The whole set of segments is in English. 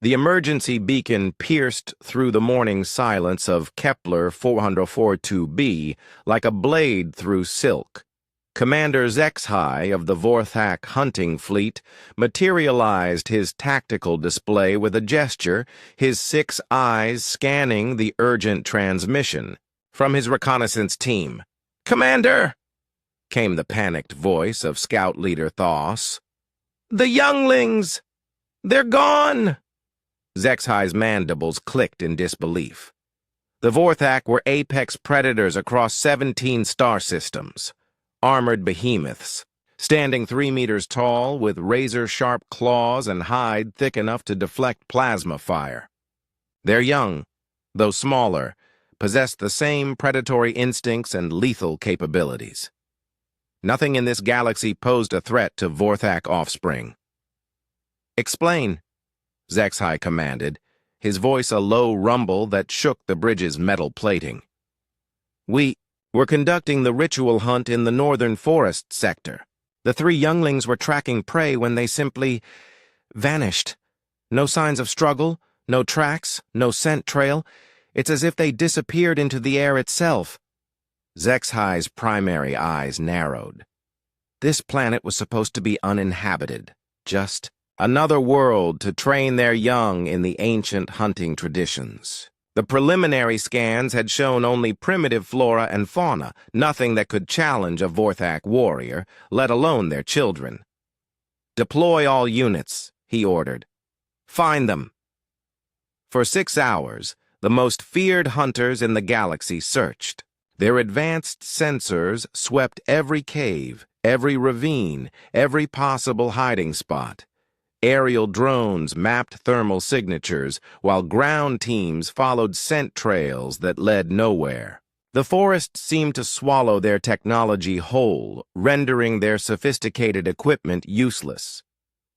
The emergency beacon pierced through the morning silence of Kepler 442b like a blade through silk. Commander HFY of the Vorthak hunting fleet materialized his tactical display with a gesture, his 6 eyes scanning the urgent transmission. From his reconnaissance team, "Commander!" came the panicked voice of Scout Leader Thos. "The younglings! They're gone!" HFY's mandibles clicked in disbelief. The Vorthak were apex predators across 17 star systems. Armored behemoths, standing 3 meters tall with razor-sharp claws and hide thick enough to deflect plasma fire. Their young, though smaller, possessed the same predatory instincts and lethal capabilities. Nothing in this galaxy posed a threat to Vorthak offspring. "Explain," HFY commanded, his voice a low rumble that shook the bridge's metal plating. We're conducting the ritual hunt in the northern forest sector. The 3 younglings were tracking prey when they simply vanished. No signs of struggle, no tracks, no scent trail. It's as if they disappeared into the air itself." HFY's primary eyes narrowed. This planet was supposed to be uninhabited, just another world to train their young in the ancient hunting traditions. The preliminary scans had shown only primitive flora and fauna, nothing that could challenge a Vorthak warrior, let alone their children. "Deploy all units," he ordered. "Find them." For 6 hours, the most feared hunters in the galaxy searched. Their advanced sensors swept every cave, every ravine, every possible hiding spot. Aerial drones mapped thermal signatures, while ground teams followed scent trails that led nowhere. The forest seemed to swallow their technology whole, rendering their sophisticated equipment useless.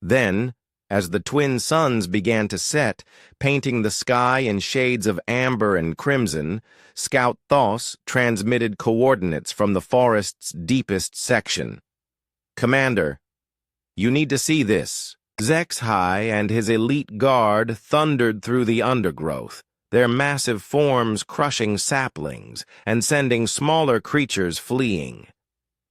Then, as the twin suns began to set, painting the sky in shades of amber and crimson, Scout Thos transmitted coordinates from the forest's deepest section. "Commander, you need to see this." HFY and his elite guard thundered through the undergrowth, their massive forms crushing saplings and sending smaller creatures fleeing.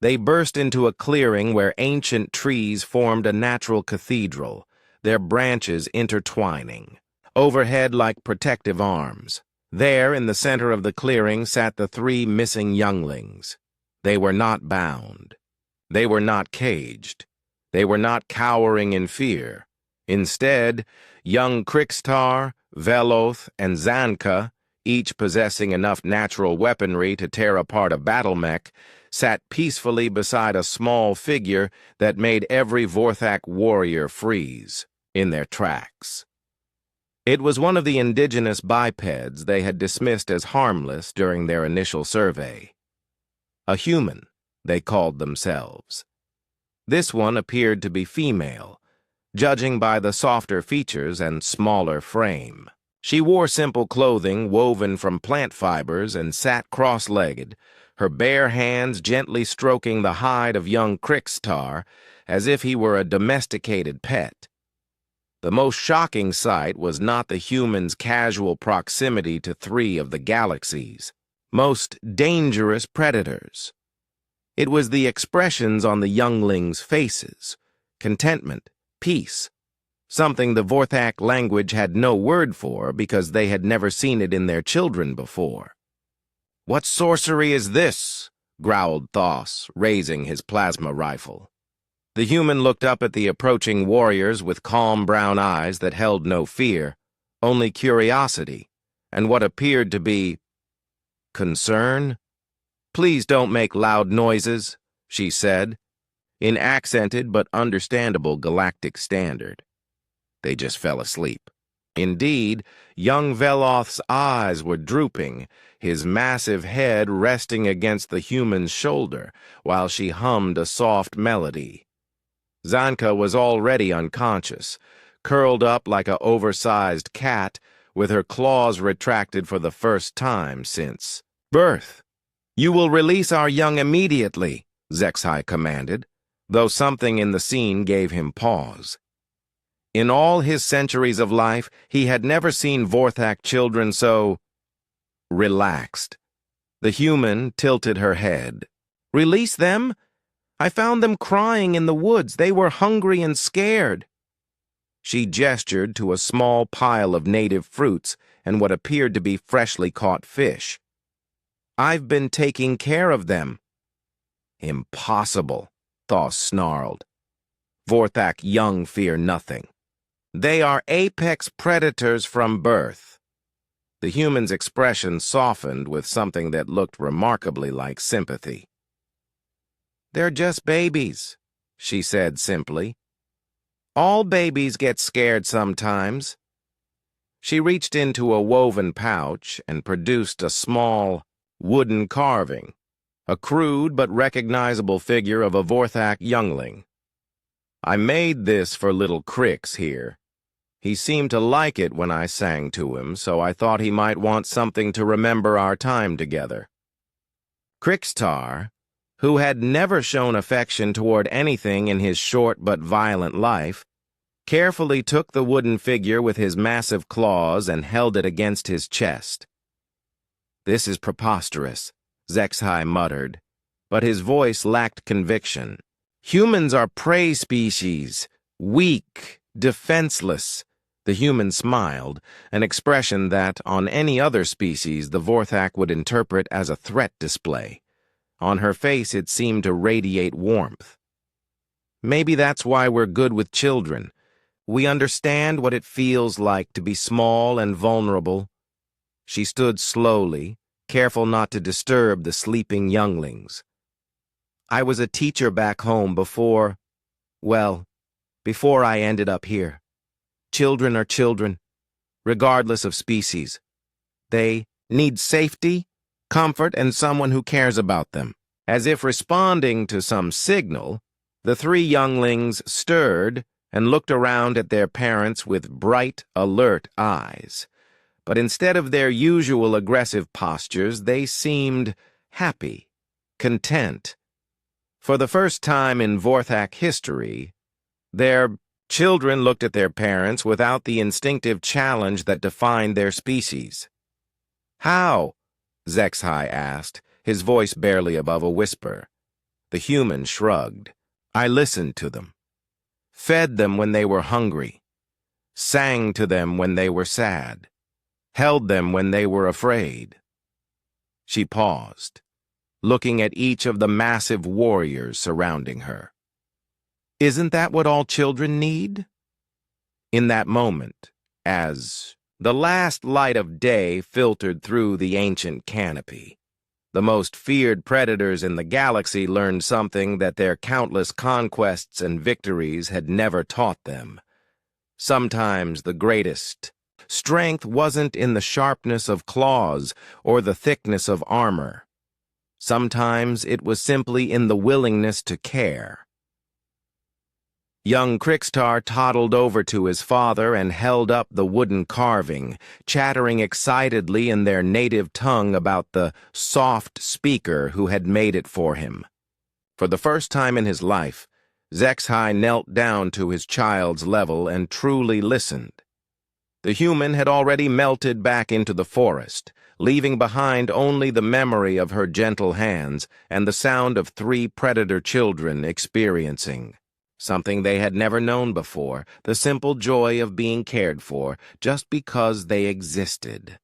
They burst into a clearing where ancient trees formed a natural cathedral, their branches intertwining, overhead like protective arms. There, in the center of the clearing, sat the 3 missing younglings. They were not bound. They were not caged. They were not cowering in fear. Instead, young Krixtar, Veloth, and Zanka, each possessing enough natural weaponry to tear apart a battle mech, sat peacefully beside a small figure that made every Vorthak warrior freeze in their tracks. It was one of the indigenous bipeds they had dismissed as harmless during their initial survey. A human, they called themselves. This one appeared to be female, judging by the softer features and smaller frame. She wore simple clothing woven from plant fibers and sat cross-legged, her bare hands gently stroking the hide of young Krixtar as if he were a domesticated pet. The most shocking sight was not the human's casual proximity to 3 of the galaxy's most dangerous predators. It was the expressions on the younglings' faces, contentment, peace, something the Vorthak language had no word for because they had never seen it in their children before. "What sorcery is this?" growled Thos, raising his plasma rifle. The human looked up at the approaching warriors with calm brown eyes that held no fear, only curiosity, and what appeared to be concern. "Please don't make loud noises," she said, in accented but understandable galactic standard. They just fell asleep. Indeed, young Veloth's eyes were drooping, his massive head resting against the human's shoulder, while she hummed a soft melody. Zanka was already unconscious, curled up like an oversized cat, with her claws retracted for the first time since birth. "You will release our young immediately," HFY commanded, though something in the scene gave him pause. In all his centuries of life, he had never seen Vorthak children so relaxed. The human tilted her head. "Release them? I found them crying in the woods. They were hungry and scared." She gestured to a small pile of native fruits and what appeared to be freshly caught fish. "I've been taking care of them." "Impossible," Thoth snarled. "Vorthak young fear nothing. They are apex predators from birth." The human's expression softened with something that looked remarkably like sympathy. "They're just babies," she said simply. "All babies get scared sometimes." She reached into a woven pouch and produced a small, wooden carving, a crude but recognizable figure of a Vorthak youngling. "I made this for little Crix here. He seemed to like it when I sang to him, so I thought he might want something to remember our time together." Crixtar, who had never shown affection toward anything in his short but violent life, carefully took the wooden figure with his massive claws and held it against his chest. "This is preposterous," Zexhai muttered, but his voice lacked conviction. "Humans are prey species, weak, defenseless." The human smiled, an expression that, on any other species, the Vorthak would interpret as a threat display. On her face it seemed to radiate warmth. "Maybe that's why we're good with children. We understand what it feels like to be small and vulnerable." She stood slowly, careful not to disturb the sleeping younglings. "I was a teacher back home before I ended up here. Children are children, regardless of species. They need safety, comfort, and someone who cares about them." As if responding to some signal, the three younglings stirred and looked around at their parents with bright, alert eyes. But instead of their usual aggressive postures, they seemed happy, content. For the first time in Vorthak history, their children looked at their parents without the instinctive challenge that defined their species. "How?" Zexhai asked, his voice barely above a whisper. The human shrugged. "I listened to them, fed them when they were hungry, sang to them when they were sad, held them when they were afraid." She paused, looking at each of the massive warriors surrounding her. "Isn't that what all children need?" In that moment, as the last light of day filtered through the ancient canopy, the most feared predators in the galaxy learned something that their countless conquests and victories had never taught them. Sometimes the greatest strength wasn't in the sharpness of claws or the thickness of armor. Sometimes it was simply in the willingness to care. Young Crixtar toddled over to his father and held up the wooden carving, chattering excitedly in their native tongue about the soft speaker who had made it for him. For the first time in his life, Zexhai knelt down to his child's level and truly listened. The human had already melted back into the forest, leaving behind only the memory of her gentle hands and the sound of three predator children experiencing something they had never known before, the simple joy of being cared for just because they existed.